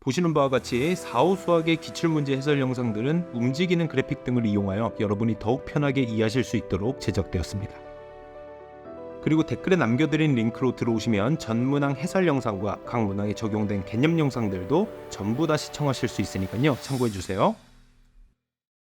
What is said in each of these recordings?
보시는 바와 같이 4, 5 수학의 기출문제 해설 영상들은 움직이는 그래픽 등을 이용하여 여러분이 더욱 편하게 이해하실 수 있도록 제작되었습니다. 그리고 댓글에 남겨드린 링크로 들어오시면 전 문항 해설 영상과 각 문항에 적용된 개념 영상들도 전부 다 시청하실 수 있으니까요. 참고해주세요.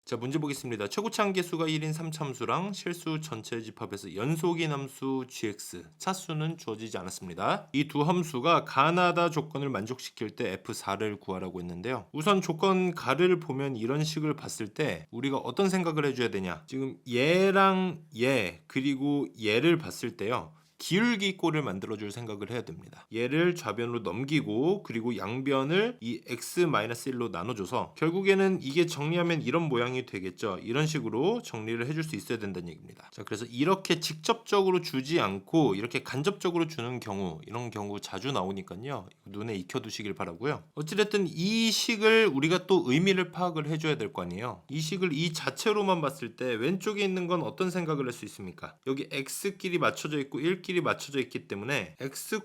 자, 문제 보겠습니다. 최고치 한계수가 1인 3참수랑 실수 전체 집합에서 연속인 함수 gx 차수는 주어지지 않았습니다. 이 두 함수가 가나다 조건을 만족시킬 때 f4를 구하라고 했는데요. 우선 조건 가를 보면 이런 식을 봤을 때 우리가 어떤 생각을 해줘야 되냐, 지금 얘랑 얘 그리고 얘를 봤을 때요, 기울기 꼴을 만들어줄 생각을 해야 됩니다. 얘를 좌변으로 넘기고 그리고 양변을 이 x-1로 나눠줘서 결국에는 이게 정리하면 이런 모양이 되겠죠. 이런 식으로 정리를 해줄 수 있어야 된다는 얘기입니다. 자, 그래서 이렇게 직접적으로 주지 않고 이렇게 간접적으로 주는 경우, 이런 경우 자주 나오니까요. 눈에 익혀두시길 바라고요. 어찌됐든 이 식을 우리가 또 의미를 파악을 해줘야 될 거 아니에요. 이 식을 이 자체로만 봤을 때 왼쪽에 있는 건 어떤 생각을 할 수 있습니까? 여기 x끼리 맞춰져 있고 1끼리 맞춰져 있기 때문에 x,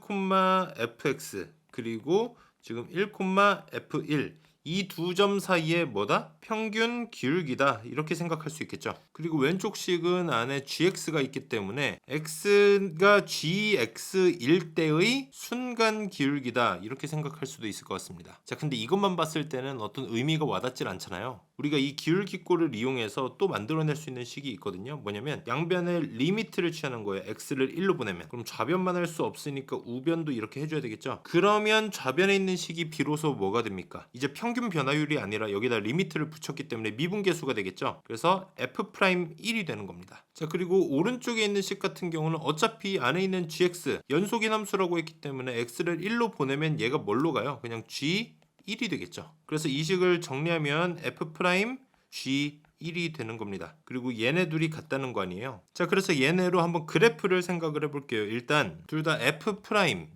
fx 그리고 지금 1, f1 이 두 점 사이에 뭐다? 평균 기울기다, 이렇게 생각할 수 있겠죠. 그리고 왼쪽 식은 안에 gx가 있기 때문에 x가 gx일 때의 순간 기울기다, 이렇게 생각할 수도 있을 것 같습니다. 자, 근데 이것만 봤을 때는 어떤 의미가 와닿질 않잖아요. 우리가 이 기울기꼴을 이용해서 또 만들어낼 수 있는 식이 있거든요. 뭐냐면 양변의 리미트를 취하는 거예요. x를 1로 보내면. 그럼 좌변만 할 수 없으니까 우변도 이렇게 해줘야 되겠죠. 그러면 좌변에 있는 식이 비로소 뭐가 됩니까? 이제 평균 변화율이 아니라 여기다 리미트를 붙였기 때문에 미분계수가 되겠죠. 그래서 f'1이 되는 겁니다. 자, 그리고 오른쪽에 있는 식 같은 경우는 어차피 안에 있는 gx 연속인 함수라고 했기 때문에 x를 1로 보내면 얘가 뭘로 가요? 그냥 g1이 되겠죠. 그래서 이 식을 정리하면 f'(g1이 되는 겁니다. 그리고 얘네 둘이 같다는 거 아니에요. 자, 그래서 얘네로 한번 그래프를 생각을 해볼게요. 일단 둘 다 f',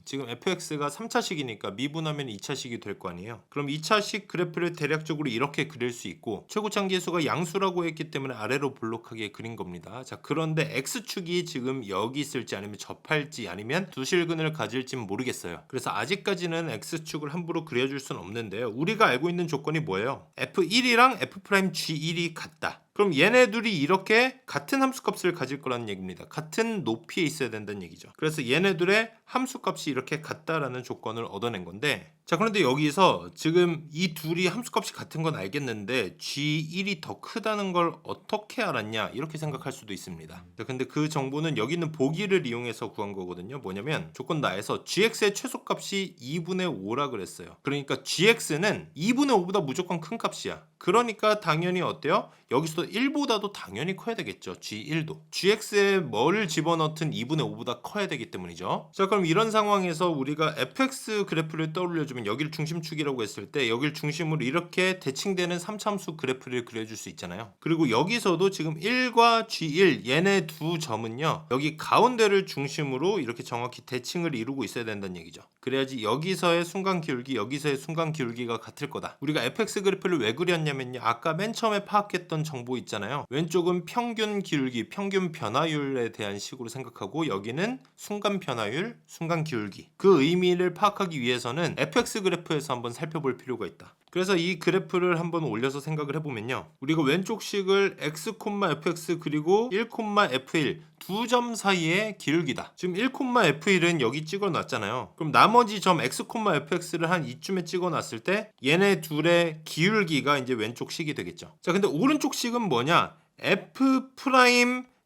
지금 fx가 3차식이니까 미분하면 2차식이 될 거 아니에요. 그럼 2차식 그래프를 대략적으로 이렇게 그릴 수 있고, 최고치 한계수가 양수라고 했기 때문에 아래로 볼록하게 그린 겁니다. 자, 그런데 x축이 지금 여기 있을지 아니면 접할지 아니면 두실근을 가질지 모르겠어요. 그래서 아직까지는 x축을 함부로 그려줄 수는 없는데요. 우리가 알고 있는 조건이 뭐예요? f1이랑 f'g1이 같다. 그럼 얘네 둘이 이렇게 같은 함수값을 가질 거라는 얘기입니다. 같은 높이에 있어야 된다는 얘기죠. 그래서 얘네들의 함수값이 이렇게 같다라는 조건을 얻어낸 건데, 자, 그런데 여기서 지금 이 둘이 함수값이 같은 건 알겠는데 g1이 더 크다는 걸 어떻게 알았냐, 이렇게 생각할 수도 있습니다. 자, 근데 그 정보는 여기 있는 보기를 이용해서 구한 거거든요. 뭐냐면 조건 나에서 gx의 최소값이 2분의 5라 그랬어요. 그러니까 gx는 2분의 5보다 무조건 큰 값이야. 그러니까 당연히 어때요? 여기서도 1보다도 당연히 커야 되겠죠. g1도. gx에 뭐를 집어넣든 2분의 5보다 커야 되기 때문이죠. 자, 그럼 이런 상황에서 우리가 fx 그래프를 떠올려주면 여기를 중심축이라고 했을 때 여기를 중심으로 이렇게 대칭되는 3참수 그래프를 그려줄 수 있잖아요. 그리고 여기서도 지금 1과 g1 얘네 두 점은요, 여기 가운데를 중심으로 이렇게 정확히 대칭을 이루고 있어야 된다는 얘기죠. 그래야지 여기서의 순간 기울기, 여기서의 순간 기울기가 같을 거다. 우리가 fx 그래프를 왜 그렸냐면요, 아까 맨 처음에 파악했던 정보 있잖아요. 왼쪽은 평균 기울기, 평균 변화율에 대한 식으로 생각하고 여기는 순간 변화율, 순간 기울기. 그 의미를 파악하기 위해서는 fx 그래프에서 한번 살펴볼 필요가 있다. 그래서 이 그래프를 한번 올려서 생각을 해보면요, 우리가 왼쪽 식을 x, fx 그리고 1, f1 두 점 사이의 기울기다. 지금 1, f1은 여기 찍어놨잖아요. 그럼 나머지 점 x, fx를 한 이쯤에 찍어놨을 때 얘네 둘의 기울기가 이제 왼쪽 식이 되겠죠. 자, 근데 오른쪽 식은 뭐냐? f'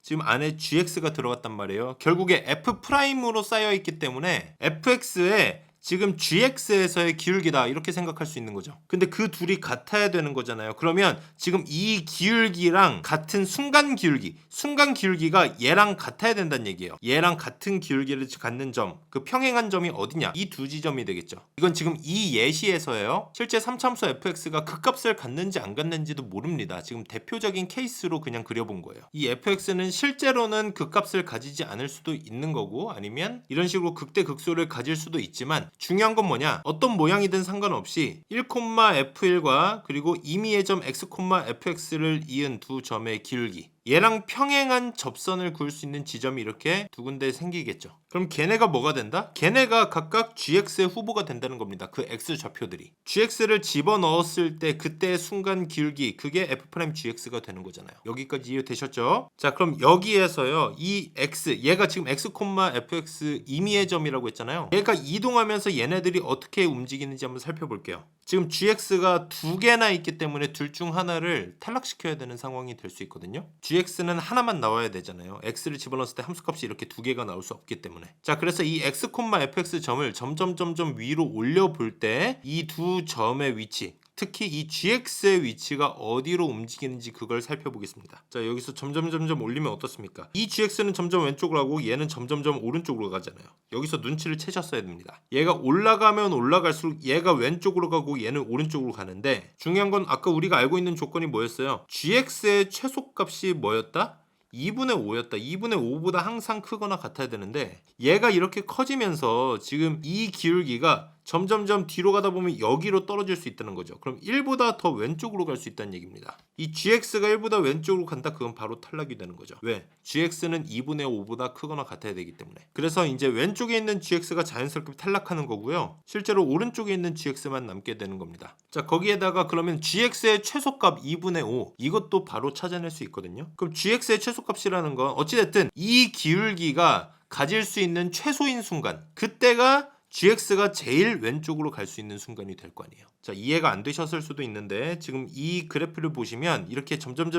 지금 안에 gx가 들어갔단 말이에요. 결국에 f'으로 쌓여있기 때문에 fx에 지금 gx에서의 기울기다, 이렇게 생각할 수 있는 거죠. 근데 그 둘이 같아야 되는 거잖아요. 그러면 지금 이 기울기랑 같은 순간 기울기가 얘랑 같아야 된다는 얘기예요. 얘랑 같은 기울기를 갖는 점, 그 평행한 점이 어디냐? 이 두 지점이 되겠죠. 이건 지금 이 예시에서예요. 실제 3참수 fx가 그 값을 갖는지 안 갖는지도 모릅니다. 지금 대표적인 케이스로 그냥 그려본 거예요. 이 fx는 실제로는 그 값을 가지지 않을 수도 있는 거고, 아니면 이런 식으로 극대극소를 가질 수도 있지만 중요한 건 뭐냐? 어떤 모양이든 상관없이 1, f1과 그리고 임의의 점 x, fx를 이은 두 점의 기울기, 얘랑 평행한 접선을 그을 수 있는 지점이 이렇게 두 군데 생기겠죠. 그럼 걔네가 뭐가 된다? 걔네가 각각 gx의 후보가 된다는 겁니다. 그 x 좌표들이. gx를 집어넣었을 때 그때의 순간 기울기, 그게 f'gx가 되는 거잖아요. 여기까지 이해되셨죠? 자, 그럼 여기에서요, 이 x, 얘가 지금 x, fx 임의의 점이라고 했잖아요. 얘가 이동하면서 얘네들이 어떻게 움직이는지 한번 살펴볼게요. 지금 gx가 두 개나 있기 때문에 둘 중 하나를 탈락시켜야 되는 상황이 될 수 있거든요. gx는 하나만 나와야 되잖아요. x를 집어넣었을 때 함수값이 이렇게 두 개가 나올 수 없기 때문에. 자, 그래서 이 x, fx 점을 점점 위로 올려볼 때 이 두 점의 위치, 특히 이 gx의 위치가 어디로 움직이는지 그걸 살펴보겠습니다. 자, 여기서 점점 올리면 어떻습니까? 이 gx는 점점 왼쪽으로 가고 얘는 점점 오른쪽으로 가잖아요. 여기서 눈치를 채셨어야 됩니다. 얘가 올라가면 올라갈수록 얘가 왼쪽으로 가고 얘는 오른쪽으로 가는데, 중요한 건 아까 우리가 알고 있는 조건이 뭐였어요? gx의 최소값이 뭐였다? 2분의 5였다. 2분의 5보다 항상 크거나 같아야 되는데, 얘가 이렇게 커지면서 지금 이 기울기가 점점 뒤로 가다 보면 여기로 떨어질 수 있다는 거죠. 그럼 1보다 더 왼쪽으로 갈 수 있다는 얘기입니다. 이 gx가 1보다 왼쪽으로 간다, 그건 바로 탈락이 되는 거죠. 왜? gx는 2분의 5보다 크거나 같아야 되기 때문에. 그래서 이제 왼쪽에 있는 gx가 자연스럽게 탈락하는 거고요. 실제로 오른쪽에 있는 gx만 남게 되는 겁니다. 자, 거기에다가 그러면 gx의 최소값 2분의 5, 이것도 바로 찾아낼 수 있거든요. 그럼 gx의 최소값이라는 건 어찌됐든 이 기울기가 가질 수 있는 최소인 순간, 그때가 gx가 제일 왼쪽으로 갈 수 있는 순간이 될 거 아니에요. 자, 이해가 안 되셨을 수도 있는데, 지금 이 그래프를 보시면 이렇게 점점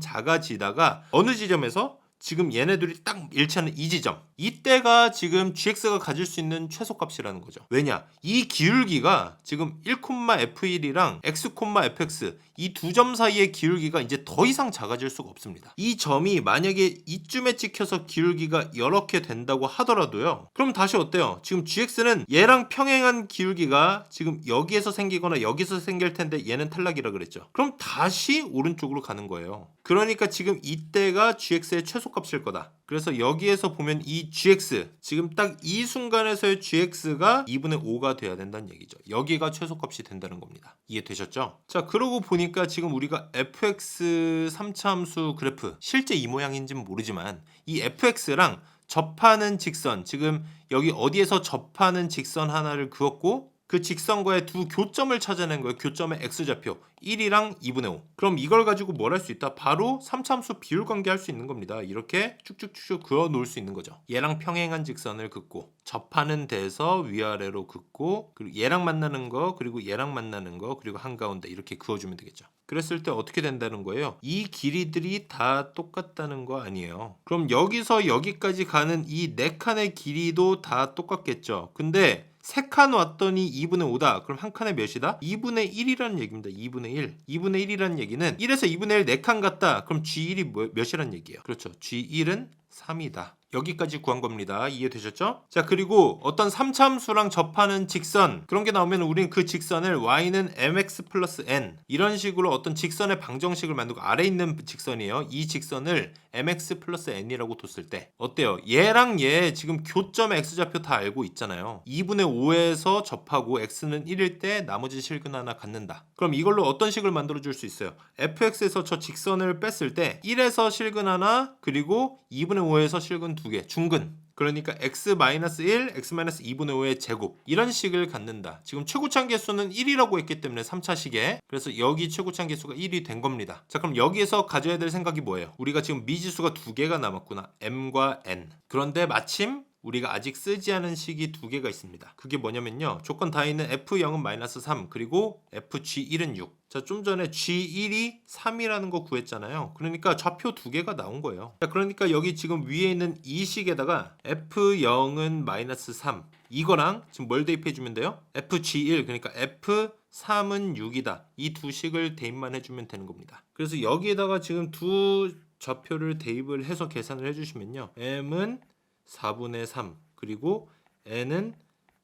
작아지다가 어느 지점에서 지금 얘네들이 딱 일치하는 이 지점, 이때가 지금 gx가 가질 수 있는 최소값이라는 거죠. 왜냐? 이 기울기가 지금 1,f1이랑 x, fx 이 두 점 사이의 기울기가 이제 더 이상 작아질 수가 없습니다. 이 점이 만약에 이쯤에 찍혀서 기울기가 이렇게 된다고 하더라도요, 그럼 다시 어때요? 지금 gx는 얘랑 평행한 기울기가 지금 여기에서 생기거나 여기서 생길 텐데 얘는 탈락이라 그랬죠. 그럼 다시 오른쪽으로 가는 거예요. 그러니까 지금 이때가 gx의 최소값일 거다. 그래서 여기에서 보면 이 gx, 지금 딱 이 순간에서의 gx가 2분의 5가 돼야 된다는 얘기죠. 여기가 최소값이 된다는 겁니다. 이해되셨죠? 자, 그러고 보니까 지금 우리가 fx 3차 함수 그래프, 실제 이 모양인지는 모르지만 이 fx랑 접하는 직선, 지금 여기 어디에서 접하는 직선 하나를 그었고, 그 직선과의 두 교점을 찾아낸 거예요. 교점의 x좌표 1이랑 2분의 5. 그럼 이걸 가지고 뭘 할 수 있다? 바로 3차 함수 비율 관계 할 수 있는 겁니다. 이렇게 쭉쭉 그어 놓을 수 있는 거죠. 얘랑 평행한 직선을 긋고, 접하는 데서 위아래로 긋고, 그리고 얘랑 만나는 거, 그리고 얘랑 만나는 거, 그리고 한가운데 이렇게 그어주면 되겠죠. 그랬을 때 어떻게 된다는 거예요? 이 길이들이 다 똑같다는 거 아니에요. 그럼 여기서 여기까지 가는 이 네 칸의 길이도 다 똑같겠죠. 근데 세 칸 왔더니 2분의 5다. 그럼 한 칸에 몇이다? 2분의 1이라는 얘기입니다. 2분의 1. 2분의 1이라는 얘기는 1에서 2분의 1 4칸 갔다. 그럼 G1이 몇이란 얘기예요? 그렇죠. G1은 3이다. 여기까지 구한 겁니다. 이해되셨죠? 자, 그리고 어떤 3차 함수랑 접하는 직선, 그런 게 나오면 우리는 그 직선을 y는 mx 플러스 n, 이런 식으로 어떤 직선의 방정식을 만들고, 아래에 있는 직선이에요. 이 직선을 mx 플러스 n이라고 뒀을 때 어때요? 얘랑 얘 지금 교점의 x좌표 다 알고 있잖아요. 2분의 5에서 접하고 x는 1일 때 나머지 실근 하나 갖는다. 그럼 이걸로 어떤 식을 만들어 줄 수 있어요? fx에서 저 직선을 뺐을 때 1에서 실근 하나, 그리고 2분의 5에서 실근 2개, 중근. 그러니까 x-1, x-2분의 5의 제곱, 이런 식을 갖는다. 지금 최고차항 개수는 1이라고 했기 때문에 3차식에, 그래서 여기 최고차항 개수가 1이 된 겁니다. 자, 그럼 여기에서 가져야 될 생각이 뭐예요? 우리가 지금 미지수가 2개가 남았구나. m과 n. 그런데 마침 우리가 아직 쓰지 않은 식이 2개가 있습니다. 그게 뭐냐면요, 조건 다있는 f0은 마이너스 3, 그리고 fg1은 6. 자, 좀 전에 g1이 3이라는 거 구했잖아요. 그러니까 좌표 2개가 나온 거예요. 자, 그러니까 여기 지금 위에 있는 이 식에다가 f0은 마이너스 3, 이거랑 지금 뭘 대입해 주면 돼요? fg1, 그러니까 f3은 6이다. 이 두 식을 대입만 해주면 되는 겁니다. 그래서 여기에다가 지금 두 좌표를 대입을 해서 계산을 해주시면요, m은 4분의 3, 그리고 n은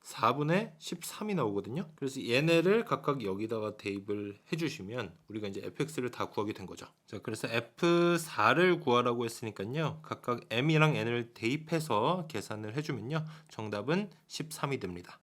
4분의 13이 나오거든요. 그래서 얘네를 각각 여기다가 대입을 해주시면 우리가 이제 fx를 다 구하게 된 거죠. 자, 그래서 f4를 구하라고 했으니까요, 각각 m이랑 n을 대입해서 계산을 해주면요, 정답은 13이 됩니다.